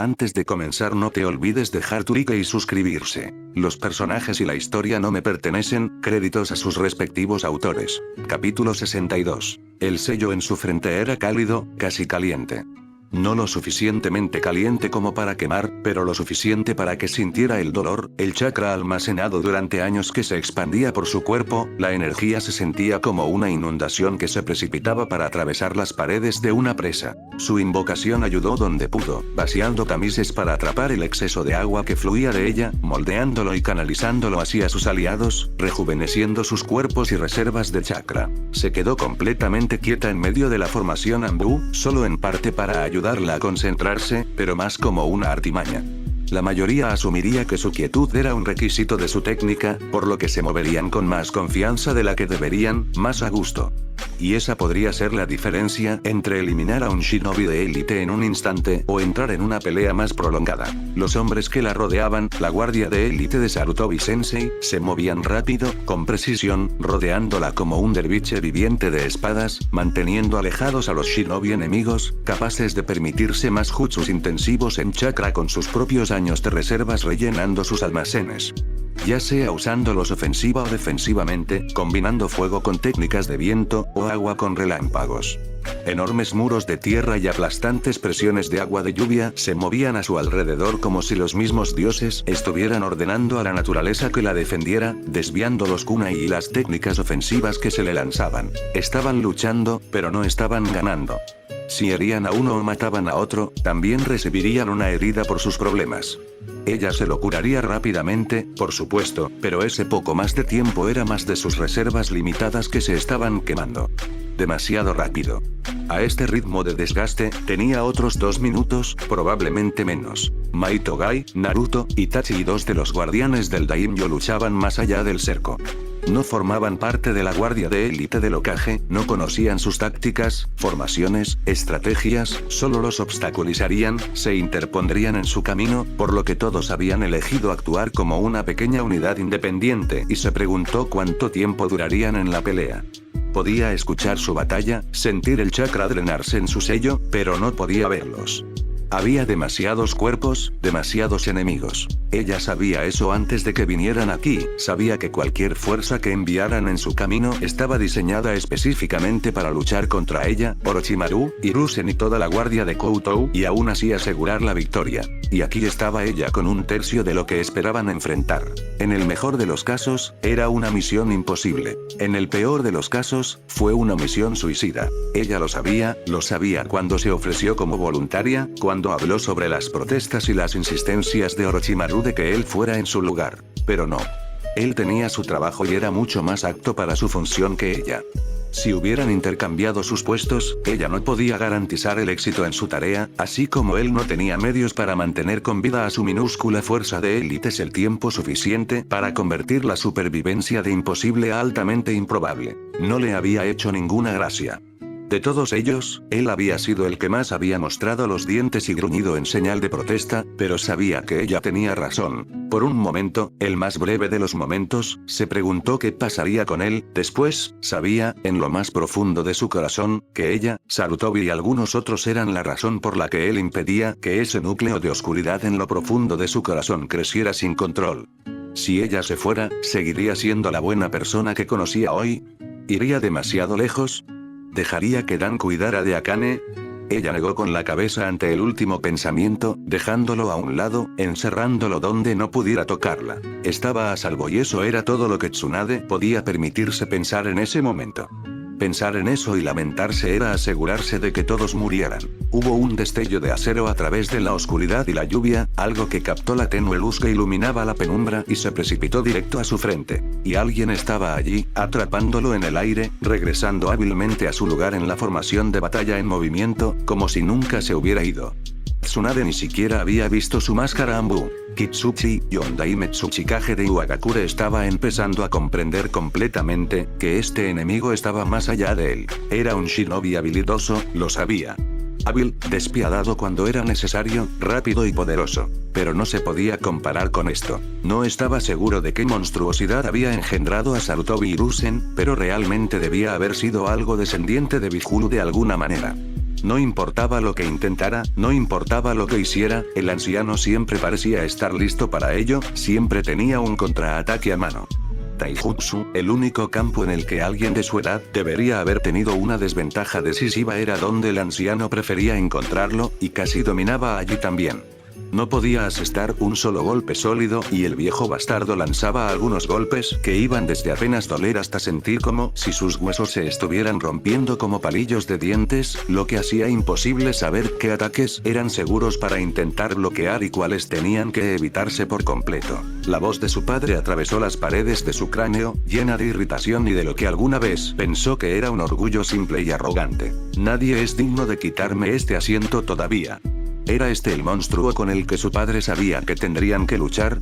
Antes de comenzar no te olvides dejar tu like y suscribirse. Los personajes y la historia no me pertenecen, créditos a sus respectivos autores. Capítulo 62. El sello en su frente era cálido, casi caliente. No lo suficientemente caliente como para quemar, pero lo suficiente para que sintiera el dolor, el chakra almacenado durante años que se expandía por su cuerpo, la energía se sentía como una inundación que se precipitaba para atravesar las paredes de una presa. Su invocación ayudó donde pudo, vaciando tamices para atrapar el exceso de agua que fluía de ella, moldeándolo y canalizándolo hacia sus aliados, rejuveneciendo sus cuerpos y reservas de chakra. Se quedó completamente quieta en medio de la formación Anbu, solo en parte para ayudarla a concentrarse, pero más como una artimaña. La mayoría asumiría que su quietud era un requisito de su técnica, por lo que se moverían con más confianza de la que deberían, más a gusto. Y esa podría ser la diferencia entre eliminar a un shinobi de élite en un instante o entrar en una pelea más prolongada. Los hombres que la rodeaban, la guardia de élite de Sarutobi-sensei, se movían rápido, con precisión, rodeándola como un derviche viviente de espadas, manteniendo alejados a los shinobi enemigos, capaces de permitirse más jutsus intensivos en chakra con sus propios años de reservas rellenando sus almacenes. Ya sea usándolos ofensiva o defensivamente, combinando fuego con técnicas de viento, o agua con relámpagos. Enormes muros de tierra y aplastantes presiones de agua de lluvia se movían a su alrededor como si los mismos dioses estuvieran ordenando a la naturaleza que la defendiera, desviando los kunai y las técnicas ofensivas que se le lanzaban. Estaban luchando, pero no estaban ganando. Si herían a uno o mataban a otro, también recibirían una herida por sus problemas. Ella se lo curaría rápidamente, por supuesto, pero ese poco más de tiempo era más de sus reservas limitadas que se estaban quemando. Demasiado rápido. A este ritmo de desgaste, tenía otros 2 minutos, probablemente menos. Maito-gai, Naruto, Itachi y 2 de los guardianes del Daimyo luchaban más allá del cerco. No formaban parte de la guardia de élite del Hokage, no conocían sus tácticas, formaciones, estrategias, solo los obstaculizarían, se interpondrían en su camino, por lo que todos habían elegido actuar como una pequeña unidad independiente y se preguntó cuánto tiempo durarían en la pelea. Podía escuchar su batalla, sentir el chakra drenarse en su sello, pero no podía verlos. Había demasiados cuerpos, demasiados enemigos. Ella sabía eso antes de que vinieran aquí, sabía que cualquier fuerza que enviaran en su camino estaba diseñada específicamente para luchar contra ella, Orochimaru, Hiruzen y toda la guardia de Koutou, y aún así asegurar la victoria. Y aquí estaba ella con un tercio de lo que esperaban enfrentar. En el mejor de los casos, era una misión imposible. En el peor de los casos, fue una misión suicida. Ella lo sabía cuando se ofreció como voluntaria, cuando habló sobre las protestas y las insistencias de Orochimaru de que él fuera en su lugar. Pero no. Él tenía su trabajo y era mucho más apto para su función que ella. Si hubieran intercambiado sus puestos, ella no podía garantizar el éxito en su tarea, así como él no tenía medios para mantener con vida a su minúscula fuerza de élites el tiempo suficiente para convertir la supervivencia de imposible a altamente improbable. No le había hecho ninguna gracia. De todos ellos, él había sido el que más había mostrado los dientes y gruñido en señal de protesta, pero sabía que ella tenía razón. Por un momento, el más breve de los momentos, se preguntó qué pasaría con él. Después, sabía, en lo más profundo de su corazón, que ella, Sarutobi y algunos otros eran la razón por la que él impedía que ese núcleo de oscuridad en lo profundo de su corazón creciera sin control. Si ella se fuera, ¿seguiría siendo la buena persona que conocía hoy? ¿Iría demasiado lejos? ¿Dejaría que Dan cuidara de Akane? Ella negó con la cabeza ante el último pensamiento, dejándolo a un lado, encerrándolo donde no pudiera tocarla. Estaba a salvo y eso era todo lo que Tsunade podía permitirse pensar en ese momento. Pensar en eso y lamentarse era asegurarse de que todos murieran. Hubo un destello de acero a través de la oscuridad y la lluvia, algo que captó la tenue luz que iluminaba la penumbra y se precipitó directo a su frente. Y alguien estaba allí, atrapándolo en el aire, regresando hábilmente a su lugar en la formación de batalla en movimiento, como si nunca se hubiera ido. Tsunade ni siquiera había visto su máscara Anbu. Kitsuchi, Yonda y Metsuchikage de Iwagakure estaba empezando a comprender completamente que este enemigo estaba más allá de él. Era un shinobi habilidoso, lo sabía. Hábil, despiadado cuando era necesario, rápido y poderoso. Pero no se podía comparar con esto. No estaba seguro de qué monstruosidad había engendrado a Sarutobi Hiruzen, pero realmente debía haber sido algo descendiente de Bihulu de alguna manera. No importaba lo que intentara, no importaba lo que hiciera, el anciano siempre parecía estar listo para ello, siempre tenía un contraataque a mano. Taijutsu, el único campo en el que alguien de su edad debería haber tenido una desventaja decisiva, era donde el anciano prefería encontrarlo, y casi dominaba allí también. No podía asestar un solo golpe sólido, y el viejo bastardo lanzaba algunos golpes que iban desde apenas doler hasta sentir como si sus huesos se estuvieran rompiendo como palillos de dientes, lo que hacía imposible saber qué ataques eran seguros para intentar bloquear y cuáles tenían que evitarse por completo. La voz de su padre atravesó las paredes de su cráneo, llena de irritación y de lo que alguna vez pensó que era un orgullo simple y arrogante. Nadie es digno de quitarme este asiento todavía. ¿Era este el monstruo con el que su padre sabía que tendrían que luchar?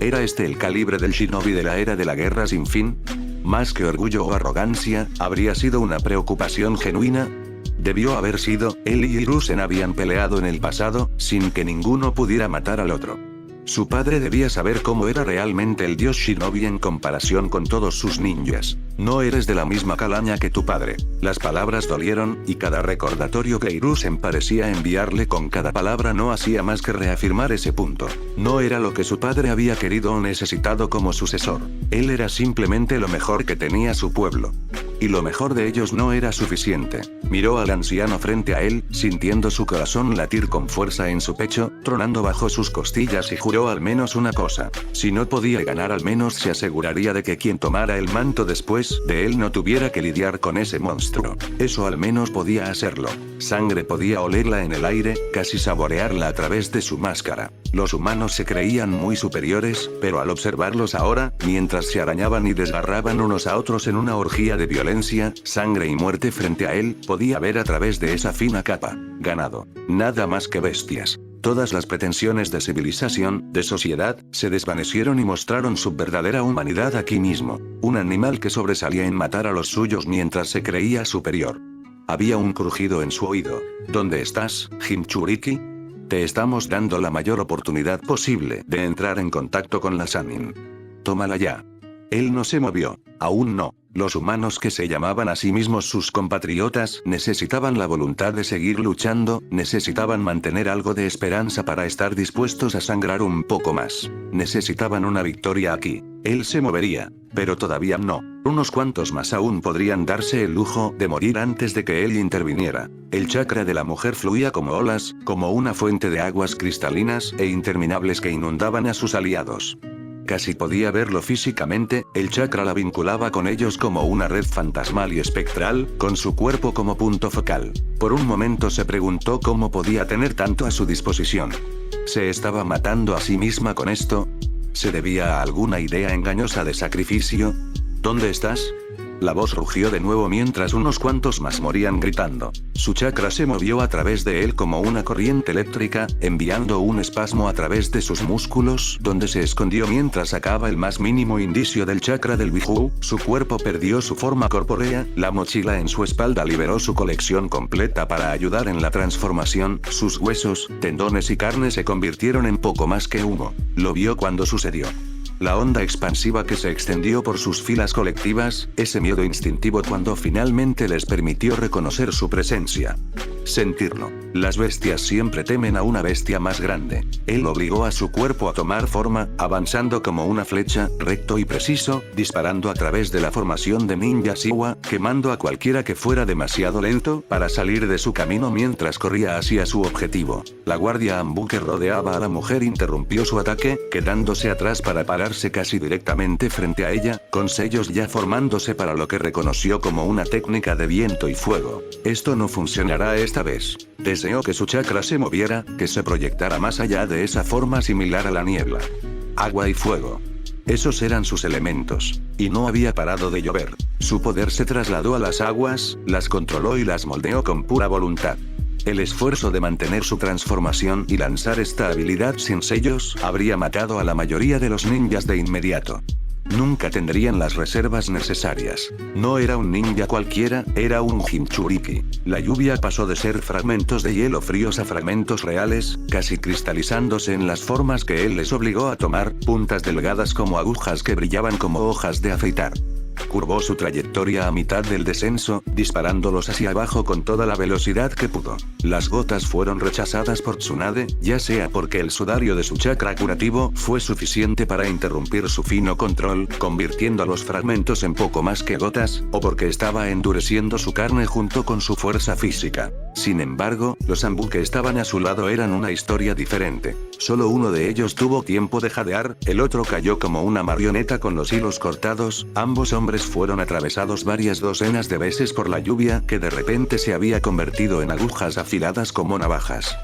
¿Era este el calibre del shinobi de la era de la guerra sin fin? Más que orgullo o arrogancia, ¿habría sido una preocupación genuina? Debió haber sido. Él y Hiruzen habían peleado en el pasado, sin que ninguno pudiera matar al otro. Su padre debía saber cómo era realmente el dios shinobi en comparación con todos sus ninjas. No eres de la misma calaña que tu padre. Las palabras dolieron, y cada recordatorio que Hiruzen parecía enviarle con cada palabra no hacía más que reafirmar ese punto. No era lo que su padre había querido o necesitado como sucesor. Él era simplemente lo mejor que tenía su pueblo. Y lo mejor de ellos no era suficiente. Miró al anciano frente a él, sintiendo su corazón latir con fuerza en su pecho, tronando bajo sus costillas, y juró al menos una cosa: si no podía ganar, al menos se aseguraría de que quien tomara el manto después de él no tuviera que lidiar con ese monstruo. Eso al menos podía hacerlo. Sangre podía olerla en el aire, casi saborearla a través de su máscara. Los humanos se creían muy superiores, pero al observarlos ahora, mientras se arañaban y desgarraban unos a otros en una orgía de violencia, sangre y muerte frente a él, podía ver a través de esa fina capa. Ganado. Nada más que bestias. Todas las pretensiones de civilización, de sociedad, se desvanecieron y mostraron su verdadera humanidad aquí mismo. Un animal que sobresalía en matar a los suyos mientras se creía superior. Había un crujido en su oído. ¿Dónde estás, Jinchuriki? Te estamos dando la mayor oportunidad posible de entrar en contacto con la Sannin. Tómala ya. Él no se movió. Aún no. Los humanos que se llamaban a sí mismos sus compatriotas necesitaban la voluntad de seguir luchando, necesitaban mantener algo de esperanza para estar dispuestos a sangrar un poco más. Necesitaban una victoria aquí. Él se movería, pero todavía no. Unos cuantos más aún podrían darse el lujo de morir antes de que él interviniera. El chakra de la mujer fluía como olas, como una fuente de aguas cristalinas e interminables que inundaban a sus aliados. Casi podía verlo físicamente, el chakra la vinculaba con ellos como una red fantasmal y espectral, con su cuerpo como punto focal. Por un momento se preguntó cómo podía tener tanto a su disposición. ¿Se estaba matando a sí misma con esto? ¿Se debía a alguna idea engañosa de sacrificio? ¿Dónde estás? La voz rugió de nuevo mientras unos cuantos más morían gritando. Su chakra se movió a través de él como una corriente eléctrica, enviando un espasmo a través de sus músculos, donde se escondió mientras sacaba el más mínimo indicio del chakra del Biju. Su cuerpo perdió su forma corpórea, la mochila en su espalda liberó su colección completa para ayudar en la transformación, sus huesos, tendones y carne se convirtieron en poco más que humo. Lo vio cuando sucedió. La onda expansiva que se extendió por sus filas colectivas, ese miedo instintivo cuando finalmente les permitió reconocer su presencia. Sentirlo. Las bestias siempre temen a una bestia más grande. Él obligó a su cuerpo a tomar forma, avanzando como una flecha, recto y preciso, disparando a través de la formación de ninja Siwa, quemando a cualquiera que fuera demasiado lento para salir de su camino mientras corría hacia su objetivo. La guardia Ambu que rodeaba a la mujer interrumpió su ataque, quedándose atrás para pararse casi directamente frente a ella, con sellos ya formándose para lo que reconoció como una técnica de viento y fuego. Esto no funcionará esta vez. Deseó que su chakra se moviera, que se proyectara más allá de esa forma similar a la niebla. Agua y fuego. Esos eran sus elementos. Y no había parado de llover. Su poder se trasladó a las aguas, las controló y las moldeó con pura voluntad. El esfuerzo de mantener su transformación y lanzar esta habilidad sin sellos habría matado a la mayoría de los ninjas de inmediato. Nunca tendrían las reservas necesarias. No era un ninja cualquiera, era un Jinchuriki. La lluvia pasó de ser fragmentos de hielo fríos a fragmentos reales, casi cristalizándose en las formas que él les obligó a tomar, puntas delgadas como agujas que brillaban como hojas de afeitar. Curvó su trayectoria a mitad del descenso, disparándolos hacia abajo con toda la velocidad que pudo. Las gotas fueron rechazadas por Tsunade, ya sea porque el sudario de su chakra curativo fue suficiente para interrumpir su fino control, convirtiendo a los fragmentos en poco más que gotas, o porque estaba endureciendo su carne junto con su fuerza física. Sin embargo, los Anbu que estaban a su lado eran una historia diferente. Solo uno de ellos tuvo tiempo de jadear, el otro cayó como una marioneta con los hilos cortados. Ambos hombres fueron atravesados varias docenas de veces por la lluvia que de repente se había convertido en agujas afiladas como navajas.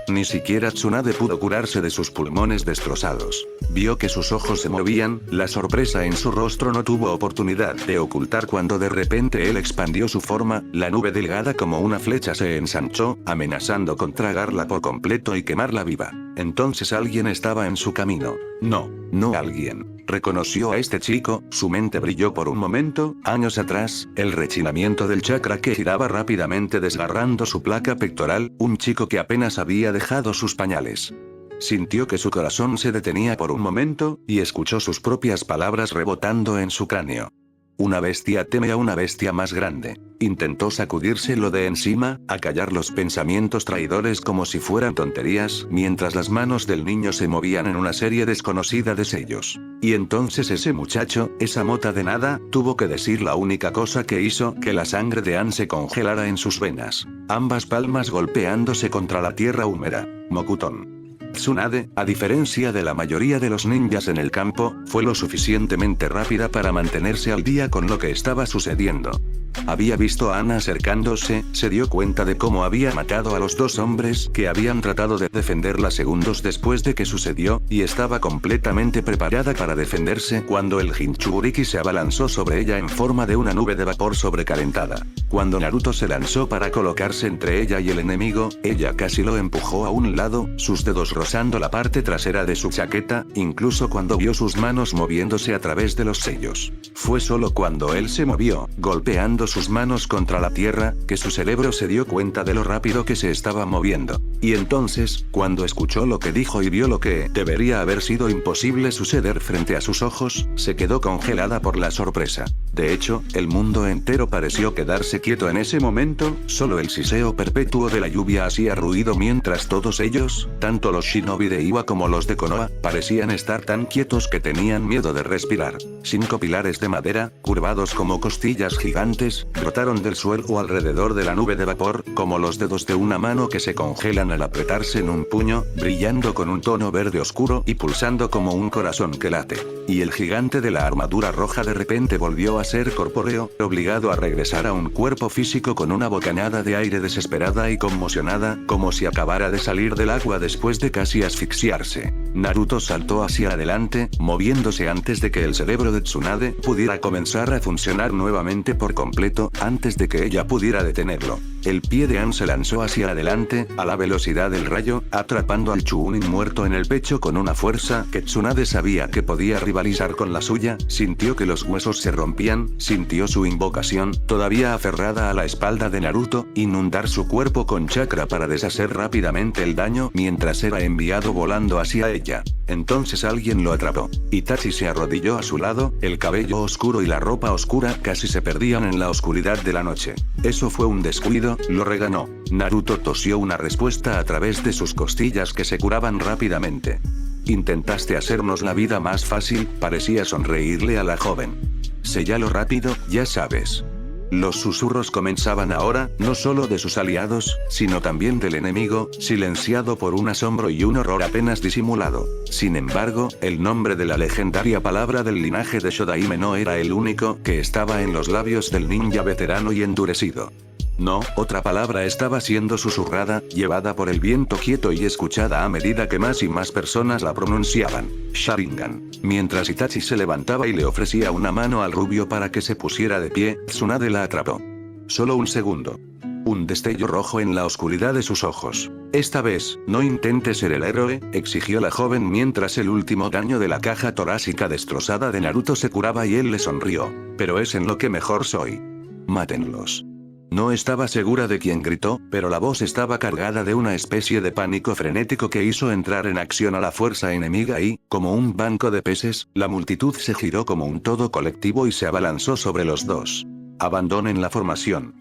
Ni siquiera Tsunade pudo curarse de sus pulmones destrozados. Vio que sus ojos se movían, la sorpresa en su rostro no tuvo oportunidad de ocultar cuando de repente él expandió su forma, la nube delgada como una flecha se ensanchó, amenazando con tragarla por completo y quemarla viva. Entonces alguien estaba en su camino. No alguien. Reconoció a este chico, su mente brilló por un momento, años atrás, el rechinamiento del chakra que giraba rápidamente desgarrando su placa pectoral, un chico que apenas había dejado sus pañales. Sintió que su corazón se detenía por un momento, y escuchó sus propias palabras rebotando en su cráneo. Una bestia teme a una bestia más grande. Intentó sacudírselo de encima, acallar los pensamientos traidores como si fueran tonterías, mientras las manos del niño se movían en una serie desconocida de sellos. Y entonces ese muchacho, esa mota de nada, tuvo que decir la única cosa que hizo que la sangre de Ann se congelara en sus venas. Ambas palmas golpeándose contra la tierra húmeda. Mokuton. Tsunade, a diferencia de la mayoría de los ninjas en el campo, fue lo suficientemente rápida para mantenerse al día con lo que estaba sucediendo. Había visto a Anna acercándose, se dio cuenta de cómo había matado a los dos hombres que habían tratado de defenderla segundos después de que sucedió, y estaba completamente preparada para defenderse cuando el Jinchuriki se abalanzó sobre ella en forma de una nube de vapor sobrecalentada. Cuando Naruto se lanzó para colocarse entre ella y el enemigo, ella casi lo empujó a un lado, sus dedos rozando la parte trasera de su chaqueta, incluso cuando vio sus manos moviéndose a través de los sellos. Fue solo cuando él se movió, golpeando sus manos contra la tierra, que su cerebro se dio cuenta de lo rápido que se estaba moviendo. Y entonces, cuando escuchó lo que dijo y vio lo que debería haber sido imposible suceder frente a sus ojos, se quedó congelada por la sorpresa. De hecho, el mundo entero pareció quedarse quieto en ese momento, solo el siseo perpetuo de la lluvia hacía ruido mientras todos ellos, tanto los shinobi de Iwa como los de Konoha, parecían estar tan quietos que tenían miedo de respirar. 5 pilares de madera, curvados como costillas gigantes, brotaron del suelo alrededor de la nube de vapor, como los dedos de una mano que se congelan al apretarse en un puño, brillando con un tono verde oscuro y pulsando como un corazón que late. Y el gigante de la armadura roja de repente volvió a ser corpóreo, obligado a regresar a un cuerpo físico con una bocanada de aire desesperada y conmocionada, como si acabara de salir del agua después de casi asfixiarse. Naruto saltó hacia adelante, moviéndose antes de que el cerebro de Tsunade pudiera comenzar a funcionar nuevamente por completo, antes de que ella pudiera detenerlo. El pie de Ann se lanzó hacia adelante, a la velocidad del rayo, atrapando al Chunin muerto en el pecho con una fuerza que Tsunade sabía que podía rivalizar con la suya, sintió que los huesos se rompían, sintió su invocación, todavía aferrada a la espalda de Naruto, inundar su cuerpo con chakra para deshacer rápidamente el daño mientras era enviado volando hacia ella. Entonces alguien lo atrapó. Itachi se arrodilló a su lado, el cabello oscuro y la ropa oscura casi se perdían en la oscuridad de la noche. Eso fue un descuido, lo reganó. Naruto tosió una respuesta a través de sus costillas que se curaban rápidamente. Intentaste hacernos la vida más fácil, parecía sonreírle a la joven. Séllalo rápido, ya sabes. Los susurros comenzaban ahora, no solo de sus aliados, sino también del enemigo, silenciado por un asombro y un horror apenas disimulado. Sin embargo, el nombre de la legendaria palabra del linaje de Shodaime no era el único que estaba en los labios del ninja veterano y endurecido. No, otra palabra estaba siendo susurrada, llevada por el viento quieto y escuchada a medida que más y más personas la pronunciaban. Sharingan. Mientras Itachi se levantaba y le ofrecía una mano al rubio para que se pusiera de pie, Tsunade la atrapó. Solo un segundo. Un destello rojo en la oscuridad de sus ojos. Esta vez, no intente ser el héroe, exigió la joven mientras el último daño de la caja torácica destrozada de Naruto se curaba y él le sonrió. Pero es en lo que mejor soy. Mátenlos. No estaba segura de quién gritó, pero la voz estaba cargada de una especie de pánico frenético que hizo entrar en acción a la fuerza enemiga y, como un banco de peces, la multitud se giró como un todo colectivo y se abalanzó sobre los dos. «Abandonen la formación»,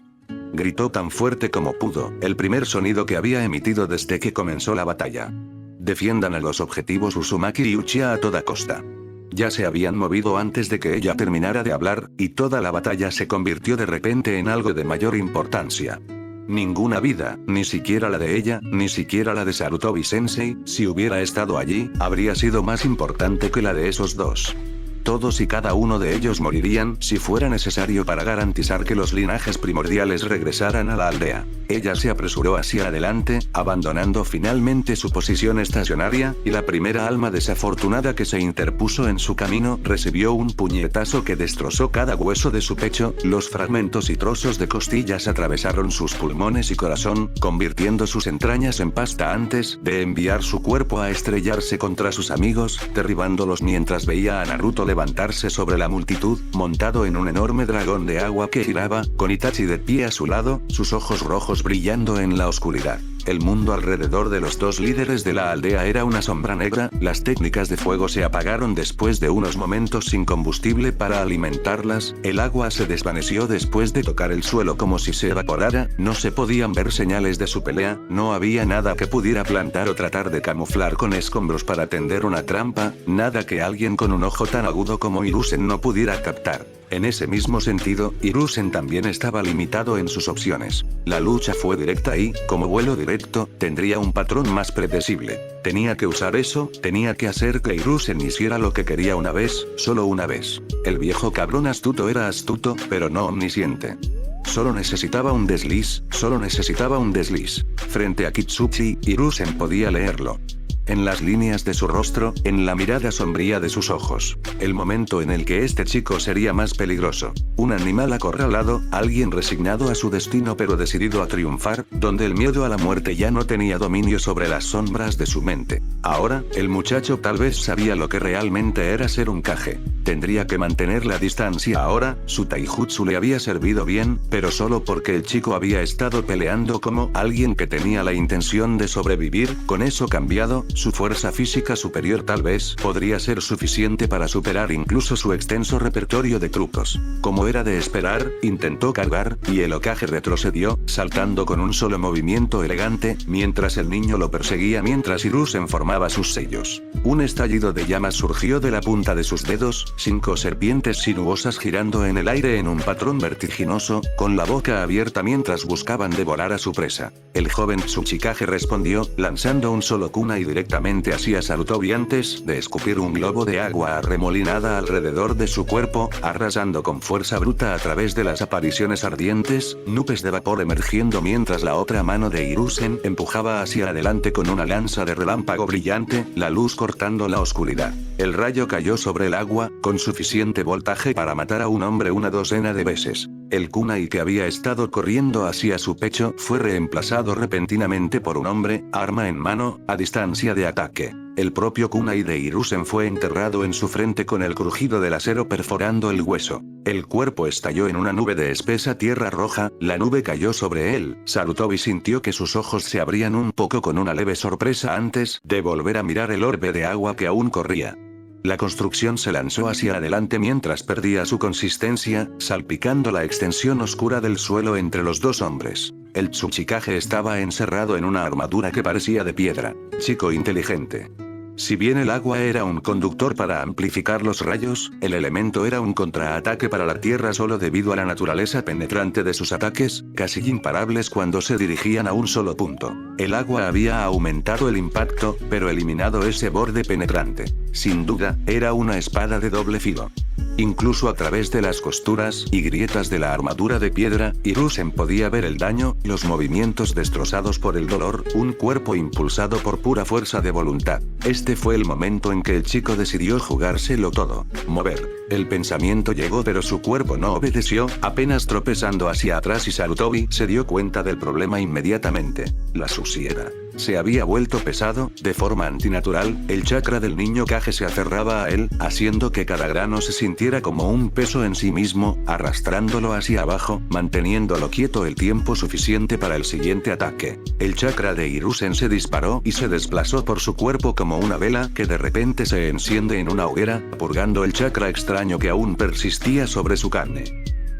gritó tan fuerte como pudo, el primer sonido que había emitido desde que comenzó la batalla. «Defiendan a los objetivos Uzumaki y Uchiha a toda costa». Ya se habían movido antes de que ella terminara de hablar, y toda la batalla se convirtió de repente en algo de mayor importancia. Ninguna vida, ni siquiera la de ella, ni siquiera la de Sarutobi-sensei, si hubiera estado allí, habría sido más importante que la de esos dos. Todos y cada uno de ellos morirían si fuera necesario para garantizar que los linajes primordiales regresaran a la aldea. Ella se apresuró hacia adelante, abandonando finalmente su posición estacionaria, y la primera alma desafortunada que se interpuso en su camino recibió un puñetazo que destrozó cada hueso de su pecho, los fragmentos y trozos de costillas atravesaron sus pulmones y corazón, convirtiendo sus entrañas en pasta antes de enviar su cuerpo a estrellarse contra sus amigos, derribándolos mientras veía a Naruto levantarse sobre la multitud, montado en un enorme dragón de agua que giraba, con Itachi de pie a su lado, sus ojos rojos brillando en la oscuridad. El mundo alrededor de los dos líderes de la aldea era una sombra negra, las técnicas de fuego se apagaron después de unos momentos sin combustible para alimentarlas, el agua se desvaneció después de tocar el suelo como si se evaporara, no se podían ver señales de su pelea, no había nada que pudiera plantar o tratar de camuflar con escombros para tender una trampa, nada que alguien con un ojo tan agudo como Hiruzen no pudiera captar. En ese mismo sentido, Hiruzen también estaba limitado en sus opciones. La lucha fue directa y, como vuelo directo, tendría un patrón más predecible. Tenía que usar eso, tenía que hacer que Hiruzen hiciera lo que quería una vez, solo una vez. El viejo cabrón astuto era astuto, pero no omnisciente. Solo necesitaba un desliz, solo necesitaba un desliz. Frente a Kitsuchi, Hiruzen podía leerlo. En las líneas de su rostro, en la mirada sombría de sus ojos. El momento en el que este chico sería más peligroso. Un animal acorralado, alguien resignado a su destino pero decidido a triunfar, donde el miedo a la muerte ya no tenía dominio sobre las sombras de su mente. Ahora, el muchacho tal vez sabía lo que realmente era ser un Kage. Tendría que mantener la distancia ahora, su taijutsu le había servido bien, pero solo porque el chico había estado peleando como alguien que tenía la intención de sobrevivir, con eso cambiado, su fuerza física superior tal vez podría ser suficiente para superar incluso su extenso repertorio de trucos. Como era de esperar, intentó cargar, y el Hokage retrocedió, saltando con un solo movimiento elegante, mientras el niño lo perseguía mientras Hiruzen formaba sus sellos. Un estallido de llamas surgió de la punta de sus dedos, 5 serpientes sinuosas girando en el aire en un patrón vertiginoso, con la boca abierta mientras buscaban devorar a su presa. El joven Tsuchikage respondió, lanzando un solo kunai directamente hacia Sarutobi antes de escupir un globo de agua arremolinada alrededor de su cuerpo, arrasando con fuerza bruta a través de las apariciones ardientes, nubes de vapor emergiendo mientras la otra mano de Hiruzen empujaba hacia adelante con una lanza de relámpago brillante, la luz cortando la oscuridad. El rayo cayó sobre el agua, con suficiente voltaje para matar a un hombre una docena de veces. El kunai que había estado corriendo hacia su pecho fue reemplazado repentinamente por un hombre, arma en mano, a distancia de ataque. El propio kunai de Hiruzen fue enterrado en su frente con el crujido del acero perforando el hueso. El cuerpo estalló en una nube de espesa tierra roja, la nube cayó sobre él. Sarutobi sintió que sus ojos se abrían un poco con una leve sorpresa antes de volver a mirar el orbe de agua que aún corría. La construcción se lanzó hacia adelante mientras perdía su consistencia, salpicando la extensión oscura del suelo entre los dos hombres. El Tsuchikage estaba encerrado en una armadura que parecía de piedra. Chico inteligente. Si bien el agua era un conductor para amplificar los rayos, el elemento era un contraataque para la tierra solo debido a la naturaleza penetrante de sus ataques, casi imparables cuando se dirigían a un solo punto. El agua había aumentado el impacto, pero eliminado ese borde penetrante. Sin duda, era una espada de doble filo. Incluso a través de las costuras y grietas de la armadura de piedra, Hiruzen podía ver el daño, los movimientos destrozados por el dolor, un cuerpo impulsado por pura fuerza de voluntad. Este fue el momento en que el chico decidió jugárselo todo. Mover. El pensamiento llegó pero su cuerpo no obedeció, apenas tropezando hacia atrás y Sarutobi se dio cuenta del problema inmediatamente. La suciedad se había vuelto pesado, de forma antinatural, el chakra del niño Kage se aferraba a él, haciendo que cada grano se sintiera como un peso en sí mismo, arrastrándolo hacia abajo, manteniéndolo quieto el tiempo suficiente para el siguiente ataque. El chakra de Hiruzen se disparó y se desplazó por su cuerpo como una vela que de repente se enciende en una hoguera, purgando el chakra extraño que aún persistía sobre su carne.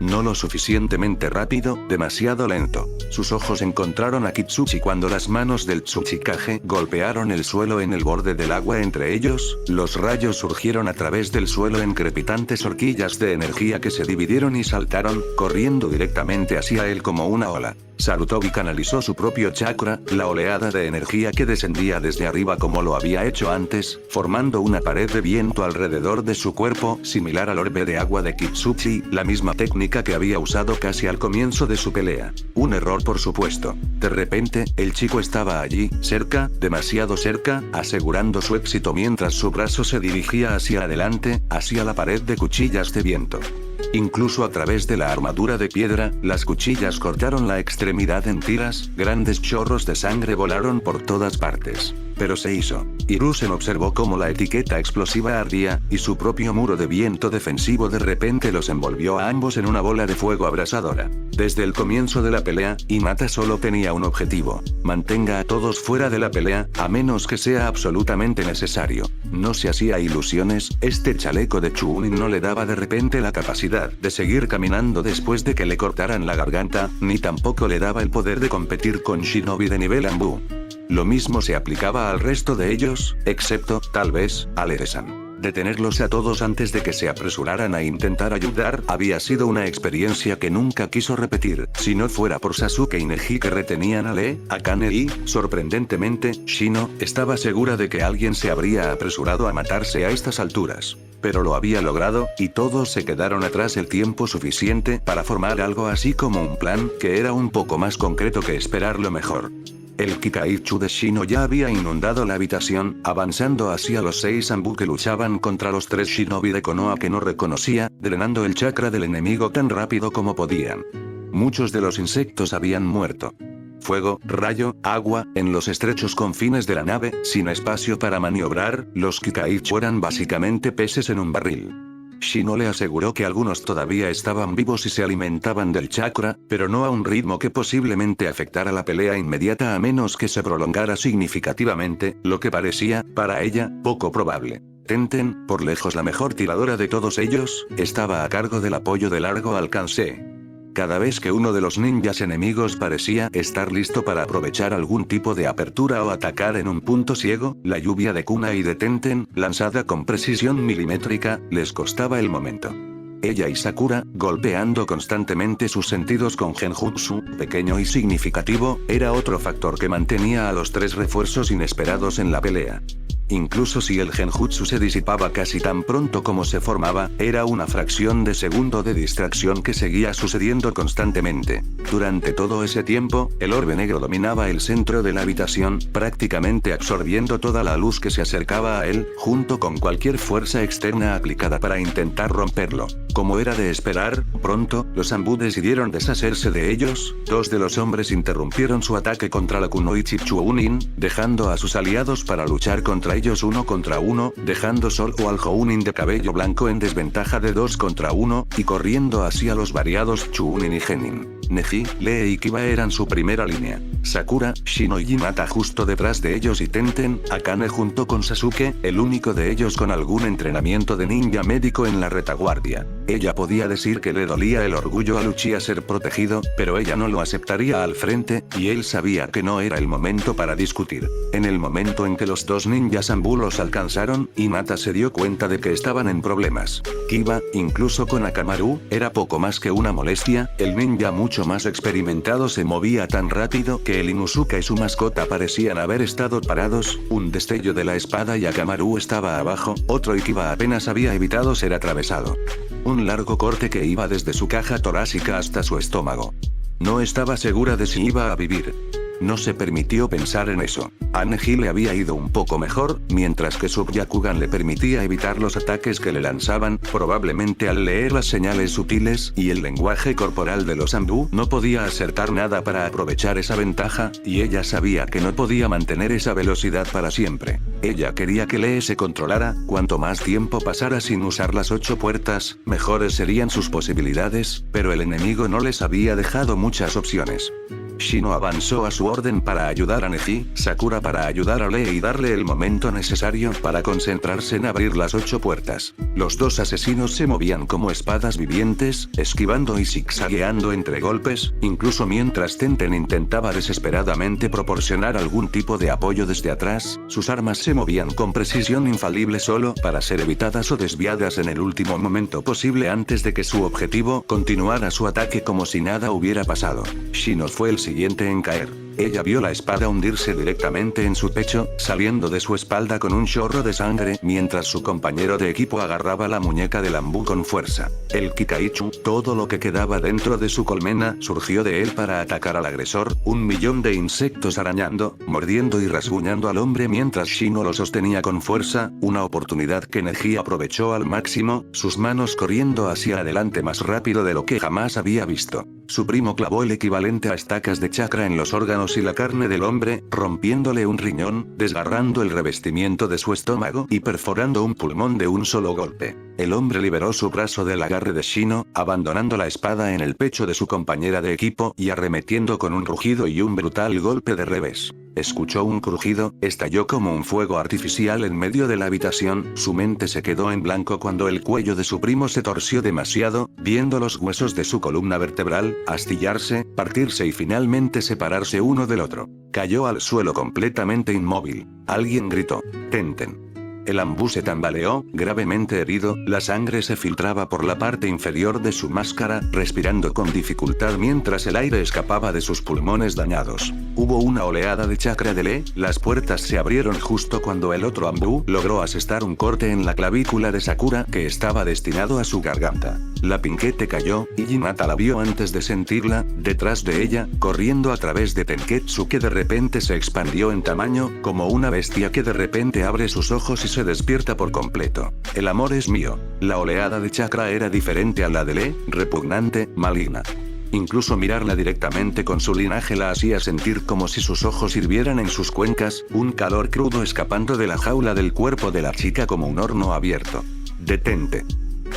No lo suficientemente rápido, demasiado lento. Sus ojos encontraron a Kitsuchi cuando las manos del Tsuchikage golpearon el suelo en el borde del agua entre ellos, los rayos surgieron a través del suelo en crepitantes horquillas de energía que se dividieron y saltaron, corriendo directamente hacia él como una ola. Sarutobi canalizó su propio chakra, la oleada de energía que descendía desde arriba como lo había hecho antes, formando una pared de viento alrededor de su cuerpo, similar al orbe de agua de Kitsuchi, la misma técnica que había usado casi al comienzo de su pelea. Un error por supuesto. De repente, el chico estaba allí, cerca, demasiado cerca, asegurando su éxito mientras su brazo se dirigía hacia adelante, hacia la pared de cuchillas de viento. Incluso a través de la armadura de piedra, las cuchillas cortaron la extremidad en tiras, grandes chorros de sangre volaron por todas partes. Pero se hizo. Hiruzen observó cómo la etiqueta explosiva ardía, y su propio muro de viento defensivo de repente los envolvió a ambos en una bola de fuego abrasadora. Desde el comienzo de la pelea, Hinata solo tenía un objetivo: mantenga a todos fuera de la pelea, a menos que sea absolutamente necesario. No se hacía ilusiones, este chaleco de Chunin no le daba de repente la capacidad de seguir caminando después de que le cortaran la garganta, ni tampoco le daba el poder de competir con shinobi de nivel Anbu. Lo mismo se aplicaba al resto de ellos, excepto, tal vez, a Lee-san. Detenerlos a todos antes de que se apresuraran a intentar ayudar había sido una experiencia que nunca quiso repetir, si no fuera por Sasuke y Neji que retenían a Lee, Akane y, sorprendentemente, Shino, estaba segura de que alguien se habría apresurado a matarse a estas alturas. Pero lo había logrado, y todos se quedaron atrás el tiempo suficiente para formar algo así como un plan, que era un poco más concreto que esperar lo mejor. El Kikaichu de Shino ya había inundado la habitación, avanzando hacia los 6 Anbu que luchaban contra los 3 shinobi de Konoha que no reconocía, drenando el chakra del enemigo tan rápido como podían. Muchos de los insectos habían muerto. Fuego, rayo, agua, en los estrechos confines de la nave, sin espacio para maniobrar, los Kikaichu eran básicamente peces en un barril. Shino le aseguró que algunos todavía estaban vivos y se alimentaban del chakra, pero no a un ritmo que posiblemente afectara la pelea inmediata a menos que se prolongara significativamente, lo que parecía, para ella, poco probable. Tenten, por lejos la mejor tiradora de todos ellos, estaba a cargo del apoyo de largo alcance. Cada vez que uno de los ninjas enemigos parecía estar listo para aprovechar algún tipo de apertura o atacar en un punto ciego, la lluvia de kunai de Tenten, lanzada con precisión milimétrica, les costaba el momento. Ella y Sakura, golpeando constantemente sus sentidos con genjutsu, pequeño y significativo, era otro factor que mantenía a los 3 refuerzos inesperados en la pelea. Incluso si el genjutsu se disipaba casi tan pronto como se formaba, era una fracción de segundo de distracción que seguía sucediendo constantemente. Durante todo ese tiempo, el orbe negro dominaba el centro de la habitación, prácticamente absorbiendo toda la luz que se acercaba a él, junto con cualquier fuerza externa aplicada para intentar romperlo. Como era de esperar, pronto, los Anbu decidieron deshacerse de ellos. 2 de los hombres interrumpieron su ataque contra la Kunoichi Chunin, dejando a sus aliados para luchar contra ellos 1 contra 1, dejando solo al Jounin de cabello blanco en desventaja de 2 contra 1, y corriendo hacia los variados Chunin y Genin. Neji, Lee y Kiba eran su primera línea. Sakura, Shino y Hinata justo detrás de ellos y Tenten, Akane junto con Sasuke, el único de ellos con algún entrenamiento de ninja médico en la retaguardia. Ella podía decir que le dolía el orgullo a Uchiha ser protegido, pero ella no lo aceptaría al frente, y él sabía que no era el momento para discutir. En el momento en que los 2 ninjas Anbu los alcanzaron, Hinata se dio cuenta de que estaban en problemas. Kiba, incluso con Akamaru, era poco más que una molestia, el ninja mucho más experimentado se movía tan rápido que el Inuzuka y su mascota parecían haber estado parados, un destello de la espada y Akamaru estaba abajo, otro y Kiba apenas había evitado ser atravesado. Un largo corte que iba desde su caja torácica hasta su estómago. No estaba segura de si iba a vivir. No se permitió pensar en eso. A Neji le había ido un poco mejor, mientras que su Byakugan le permitía evitar los ataques que le lanzaban, probablemente al leer las señales sutiles y el lenguaje corporal de los Anbu no podía acertar nada para aprovechar esa ventaja, y ella sabía que no podía mantener esa velocidad para siempre. Ella quería que Lee se controlara, cuanto más tiempo pasara sin usar las 8 puertas, mejores serían sus posibilidades, pero el enemigo no les había dejado muchas opciones. Shino avanzó a su orden para ayudar a Neji, Sakura para ayudar a Lee y darle el momento necesario para concentrarse en abrir las 8 puertas. Los dos asesinos se movían como espadas vivientes, esquivando y zigzagueando entre golpes, incluso mientras Tenten intentaba desesperadamente proporcionar algún tipo de apoyo desde atrás, sus armas se movían con precisión infalible solo para ser evitadas o desviadas en el último momento posible antes de que su objetivo continuara su ataque como si nada hubiera pasado. Shino fue el siguiente en caer. Ella vio la espada hundirse directamente en su pecho, saliendo de su espalda con un chorro de sangre, mientras su compañero de equipo agarraba la muñeca del Anbu con fuerza. El Kikaichu, todo lo que quedaba dentro de su colmena, surgió de él para atacar al agresor, 1.000.000 de insectos arañando, mordiendo y rasguñando al hombre mientras Shino lo sostenía con fuerza, una oportunidad que Neji aprovechó al máximo, sus manos corriendo hacia adelante más rápido de lo que jamás había visto. Su primo clavó el equivalente a estacas de chakra en los órganos y la carne del hombre, rompiéndole un riñón, desgarrando el revestimiento de su estómago y perforando un pulmón de un solo golpe. El hombre liberó su brazo del agarre de Shino, abandonando la espada en el pecho de su compañera de equipo y arremetiendo con un rugido y un brutal golpe de revés. Escuchó un crujido, estalló como un fuego artificial en medio de la habitación, su mente se quedó en blanco cuando el cuello de su primo se torció demasiado, viendo los huesos de su columna vertebral astillarse, partirse y finalmente separarse uno del otro. Cayó al suelo completamente inmóvil. Alguien gritó: «Tenten». El Anbu se tambaleó, gravemente herido, la sangre se filtraba por la parte inferior de su máscara, respirando con dificultad mientras el aire escapaba de sus pulmones dañados. Hubo una oleada de chakra de Lee, las puertas se abrieron justo cuando el otro Anbu logró asestar un corte en la clavícula de Sakura que estaba destinado a su garganta. La Pinkette cayó, y Hinata la vio antes de sentirla, detrás de ella, corriendo a través de Tenketsu que de repente se expandió en tamaño, como una bestia que de repente abre sus ojos y se despierta por completo. El amor es mío. La oleada de chakra era diferente a la de Lee, repugnante, maligna. Incluso mirarla directamente con su linaje la hacía sentir como si sus ojos hirvieran en sus cuencas, un calor crudo escapando de la jaula del cuerpo de la chica como un horno abierto. «Detente»,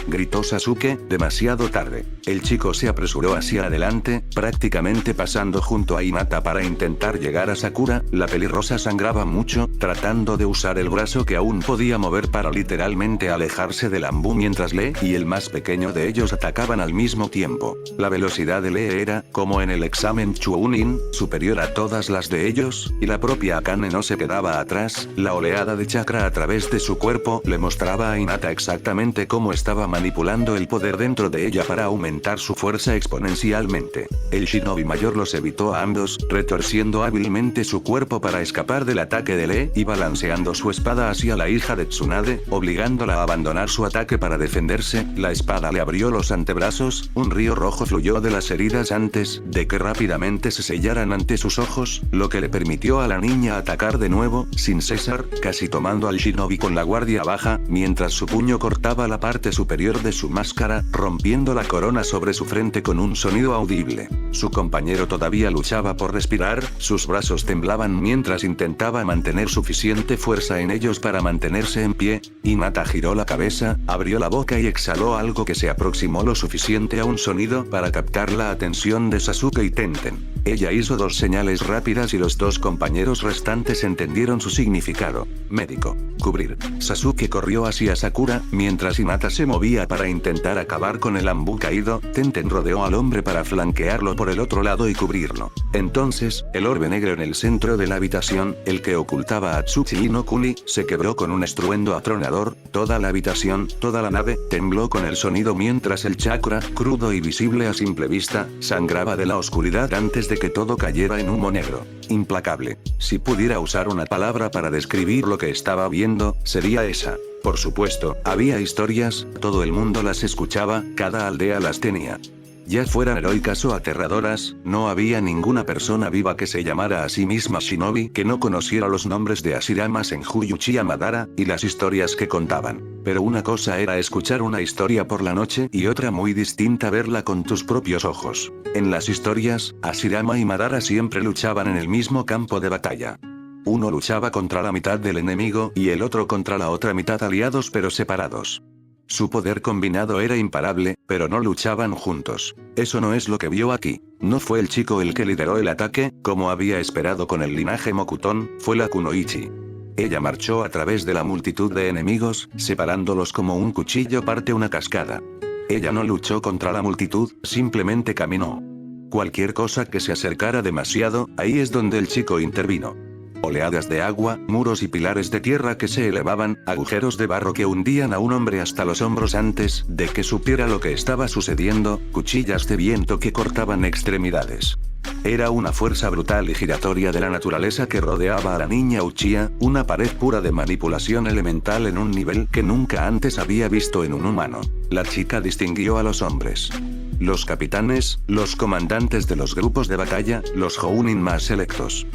gritó Sasuke, demasiado tarde. El chico se apresuró hacia adelante, prácticamente pasando junto a Hinata para intentar llegar a Sakura. La pelirrosa sangraba mucho, tratando de usar el brazo que aún podía mover para literalmente alejarse del Anbu mientras Lee y el más pequeño de ellos atacaban al mismo tiempo. La velocidad de Lee era, como en el examen Chunin, superior a todas las de ellos, y la propia Akane no se quedaba atrás. La oleada de chakra a través de su cuerpo le mostraba a Hinata exactamente cómo estaba manipulando el poder dentro de ella para aumentar su fuerza exponencialmente. El shinobi mayor los evitó a ambos, retorciendo hábilmente su cuerpo para escapar del ataque de Lee y balanceando su espada hacia la hija de Tsunade, obligándola a abandonar su ataque para defenderse. La espada le abrió los antebrazos, un río rojo fluyó de las heridas antes de que rápidamente se sellaran ante sus ojos, lo que le permitió a la niña atacar de nuevo, sin cesar, casi tomando al shinobi con la guardia baja, mientras su puño cortaba la parte superior de su máscara, rompiendo la corona sobre su frente con un sonido audible. Su compañero todavía luchaba por respirar, sus brazos temblaban mientras intentaba mantener suficiente fuerza en ellos para mantenerse en pie. Hinata giró la cabeza, abrió la boca y exhaló algo que se aproximó lo suficiente a un sonido para captar la atención de Sasuke y Tenten. Ella hizo 2 señales rápidas y los 2 compañeros restantes entendieron su significado. Médico. Cubrir. Sasuke corrió hacia Sakura, mientras Hinata se movía para intentar acabar con el Anbu caído. Tenten rodeó al hombre para flanquearlo por el otro lado y cubrirlo. Entonces, el orbe negro en el centro de la habitación, el que ocultaba a Tsuchi no Kuni, se quebró con un estruendo atronador. Toda la habitación, toda la nave, tembló con el sonido mientras el chakra, crudo y visible a simple vista, sangraba de la oscuridad antes de que todo cayera en humo negro. Implacable. Si pudiera usar una palabra para describir lo que estaba viendo, sería esa. Por supuesto, había historias, todo el mundo las escuchaba, cada aldea las tenía. Ya fueran heroicas o aterradoras, no había ninguna persona viva que se llamara a sí misma Shinobi que no conociera los nombres de Hashirama Senju y Uchiha Madara, y las historias que contaban. Pero una cosa era escuchar una historia por la noche y otra muy distinta verla con tus propios ojos. En las historias, Hashirama y Madara siempre luchaban en el mismo campo de batalla. Uno luchaba contra la mitad del enemigo y el otro contra la otra mitad, aliados pero separados. Su poder combinado era imparable, pero no luchaban juntos. Eso no es lo que vio aquí. No fue el chico el que lideró el ataque, como había esperado con el linaje Mokuton, fue la Kunoichi. Ella marchó a través de la multitud de enemigos, separándolos como un cuchillo parte una cascada. Ella no luchó contra la multitud, simplemente caminó. Cualquier cosa que se acercara demasiado, ahí es donde el chico intervino. Oleadas de agua, muros y pilares de tierra que se elevaban, agujeros de barro que hundían a un hombre hasta los hombros antes de que supiera lo que estaba sucediendo, cuchillas de viento que cortaban extremidades. Era una fuerza brutal y giratoria de la naturaleza que rodeaba a la niña Uchiha, una pared pura de manipulación elemental en un nivel que nunca antes había visto en un humano. La chica distinguió a los hombres. Los capitanes, los comandantes de los grupos de batalla, los Jounin más selectos.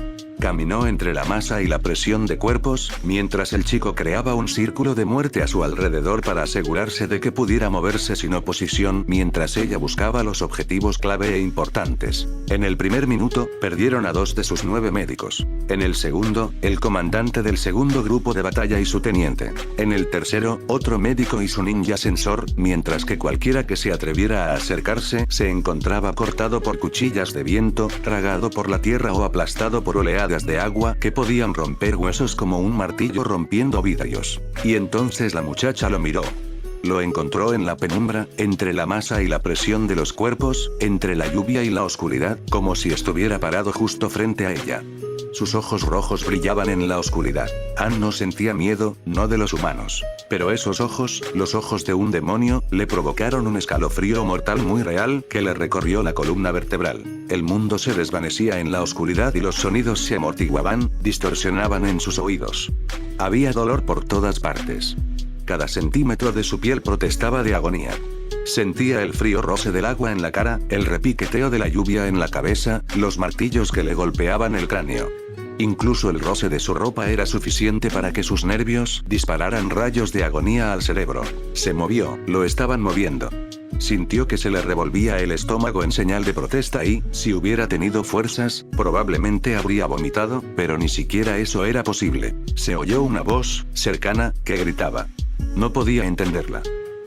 Caminó entre la masa y la presión de cuerpos, mientras el chico creaba un círculo de muerte a su alrededor para asegurarse de que pudiera moverse sin oposición mientras ella buscaba los objetivos clave e importantes. En el primer minuto, perdieron a 2 de sus 9 médicos. En el segundo, el comandante del segundo grupo de batalla y su teniente. En el tercero, otro médico y su ninja sensor, mientras que cualquiera que se atreviera a acercarse se encontraba cortado por cuchillas de viento, tragado por la tierra o aplastado por oleadas de agua que podían romper huesos como un martillo rompiendo vidrios. Y entonces la muchacha lo miró. Lo encontró en la penumbra, entre la masa y la presión de los cuerpos, entre la lluvia y la oscuridad, como si estuviera parado justo frente a ella. Sus ojos rojos brillaban en la oscuridad. Han no sentía miedo, no de los humanos. Pero esos ojos, los ojos de un demonio, le provocaron un escalofrío mortal muy real que le recorrió la columna vertebral. El mundo se desvanecía en la oscuridad y los sonidos se amortiguaban, distorsionaban en sus oídos. Había dolor por todas partes. Cada centímetro de su piel protestaba de agonía. Sentía el frío roce del agua en la cara, el repiqueteo de la lluvia en la cabeza, los martillos que le golpeaban el cráneo. Incluso el roce de su ropa era suficiente para que sus nervios dispararan rayos de agonía al cerebro. Se movió, lo estaban moviendo. Sintió que se le revolvía el estómago en señal de protesta y, si hubiera tenido fuerzas, probablemente habría vomitado, pero ni siquiera eso era posible. Se oyó una voz, cercana, que gritaba. No podía entenderla.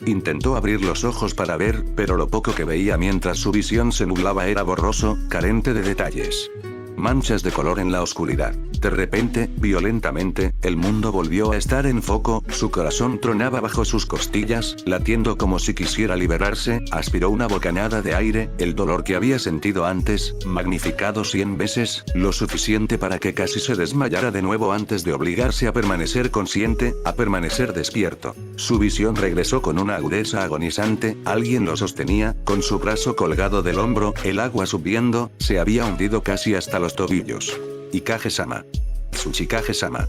Intentó abrir los ojos para ver, pero lo poco que veía mientras su visión se nublaba era borroso, carente de detalles. Manchas de color en la oscuridad. De repente, violentamente, el mundo volvió a estar en foco, su corazón tronaba bajo sus costillas, latiendo como si quisiera liberarse, aspiró una bocanada de aire, el dolor que había sentido antes, magnificado 100 veces, lo suficiente para que casi se desmayara de nuevo antes de obligarse a permanecer consciente, a permanecer despierto. Su visión regresó con una agudeza agonizante, alguien lo sostenía, con su brazo colgado del hombro, el agua subiendo, se había hundido casi hasta los tobillos. Ikage-sama. Tsuchikage-sama.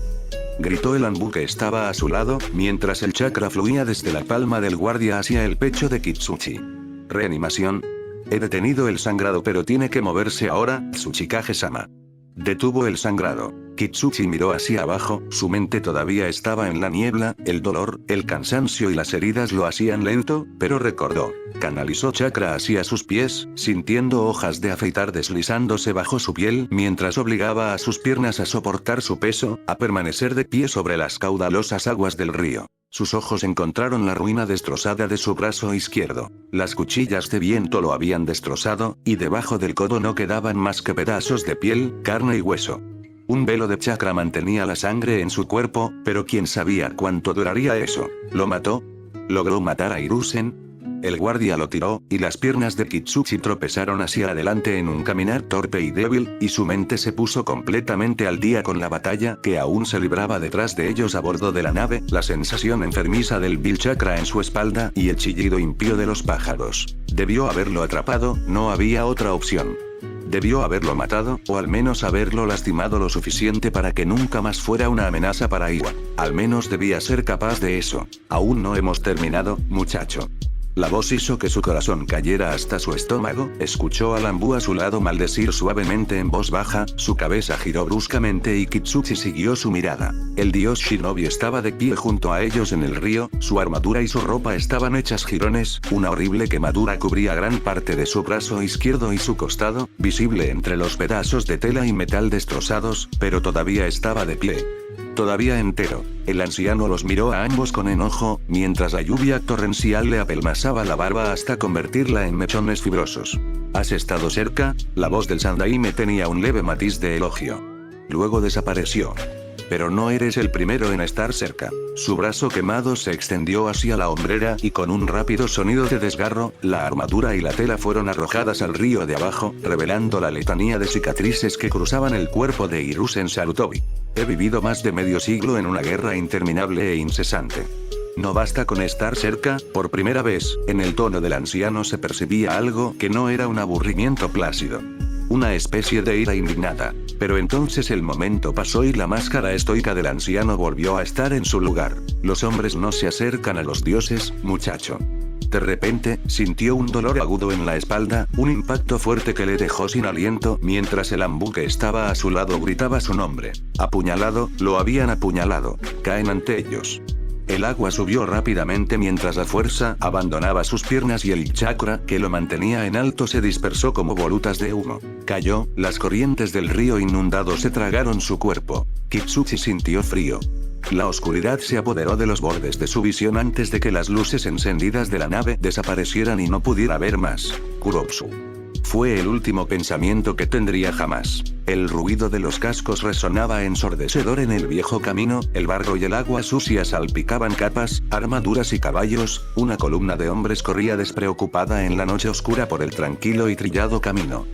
Gritó el Anbu que estaba a su lado, mientras el chakra fluía desde la palma del guardia hacia el pecho de Kitsuchi. Reanimación. He detenido el sangrado pero tiene que moverse ahora, Tsuchikage-sama. Detuvo el sangrado. Kitsuchi miró hacia abajo, su mente todavía estaba en la niebla, el dolor, el cansancio y las heridas lo hacían lento, pero recordó. Canalizó chakra hacia sus pies, sintiendo hojas de afeitar deslizándose bajo su piel mientras obligaba a sus piernas a soportar su peso, a permanecer de pie sobre las caudalosas aguas del río. Sus ojos encontraron la ruina destrozada de su brazo izquierdo. Las cuchillas de viento lo habían destrozado, y debajo del codo no quedaban más que pedazos de piel, carne y hueso. Un velo de chakra mantenía la sangre en su cuerpo, pero quién sabía cuánto duraría eso. ¿Lo mató? ¿Logró matar a Hiruzen? El guardia lo tiró, y las piernas de Kitsuchi tropezaron hacia adelante en un caminar torpe y débil, y su mente se puso completamente al día con la batalla que aún se libraba detrás de ellos a bordo de la nave, la sensación enfermiza del vil chakra en su espalda y el chillido impío de los pájaros. Debió haberlo atrapado, no había otra opción. Debió haberlo matado, o al menos haberlo lastimado lo suficiente para que nunca más fuera una amenaza para Iwa. Al menos debía ser capaz de eso. Aún no hemos terminado, muchacho. La voz hizo que su corazón cayera hasta su estómago, escuchó a Lambú a su lado maldecir suavemente en voz baja, su cabeza giró bruscamente y Kitsuchi siguió su mirada. El dios Shinobi estaba de pie junto a ellos en el río, su armadura y su ropa estaban hechas jirones, una horrible quemadura cubría gran parte de su brazo izquierdo y su costado, visible entre los pedazos de tela y metal destrozados, pero todavía estaba de pie. Todavía entero. El anciano los miró a ambos con enojo, mientras la lluvia torrencial le apelmazaba la barba hasta convertirla en mechones fibrosos. ¿Has estado cerca? La voz del Sandaime tenía un leve matiz de elogio. Luego desapareció. Pero no eres el primero en estar cerca. Su brazo quemado se extendió hacia la hombrera y con un rápido sonido de desgarro, la armadura y la tela fueron arrojadas al río de abajo, revelando la letanía de cicatrices que cruzaban el cuerpo de Hiruzen Sarutobi. He vivido más de medio siglo en una guerra interminable e incesante. No basta con estar cerca. Por primera vez, en el tono del anciano se percibía algo que no era un aburrimiento plácido. Una especie de ira indignada. Pero entonces el momento pasó y la máscara estoica del anciano volvió a estar en su lugar. Los hombres no se acercan a los dioses, muchacho. De repente, sintió un dolor agudo en la espalda, un impacto fuerte que le dejó sin aliento, mientras el Lambú que estaba a su lado gritaba su nombre. Apuñalado, lo habían apuñalado. Caen ante ellos. El agua subió rápidamente mientras la fuerza abandonaba sus piernas y el chakra que lo mantenía en alto se dispersó como volutas de humo. Cayó, las corrientes del río inundado se tragaron su cuerpo. Kitsuchi sintió frío. La oscuridad se apoderó de los bordes de su visión antes de que las luces encendidas de la nave desaparecieran y no pudiera ver más. Kuroutsu. Fue el último pensamiento que tendría jamás. El ruido de los cascos resonaba ensordecedor en el viejo camino, el barro y el agua sucia salpicaban capas, armaduras y caballos, una columna de hombres corría despreocupada en la noche oscura por el tranquilo y trillado camino.